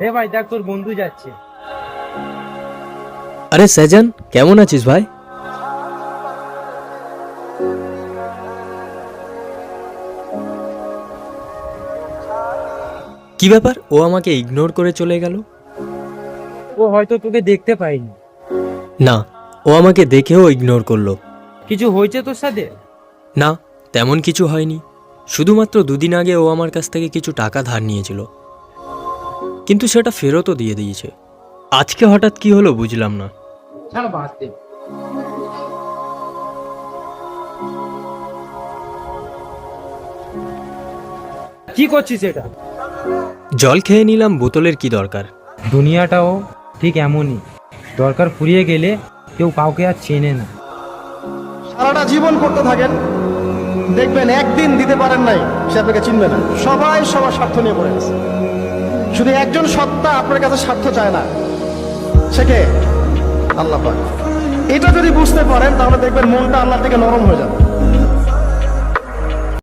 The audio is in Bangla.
হে ভাই দেখ, তোর বন্ধু যাচ্ছে। আরে সেজান, কেমন আছিস ভাই? কি ব্যাপার, ও আমাকে ইগনোর করে চলে গেল? ও হয়তো তোকে দেখতে পাইনি। না, ও আমাকে দেখেও ইগনোর করলো। কিছু হয়েছে তোর সাথে? না, তেমন কিছু হয়নি। শুধুমাত্র দুদিন আগে ও আমার কাছ থেকে কিছু টাকা ধার নিয়েছিল, কিন্তু সেটা ফেরতও দিয়ে দিয়েছে। আজকে হঠাৎ কি হলো বুঝলাম না। ছাড়, বাদ দে। কি করছিস এটা? জল খেয়ে নিলাম, বোতলের কি দরকার। দুনিয়াটাও ঠিক এমনই, দরকার ফুরিয়ে গেলে কেউ কাউকে আর চেনে না। সারাটা জীবন করতে থাকেন, দেখবেন একদিন দিতে পারেন নাই, সে আপনাকে চিনবে না। সবাই সবার স্বার্থ নিয়ে পড়ে গেছে। শুধু একজন সত্তা আপনার কাছে স্বার্থ চায় না, সে কে? আল্লাহ পাক। এটা যদি বুঝতে পারেন তাহলে দেখবেন মনটা আল্লাহর দিকে নরম হয়ে যাবে।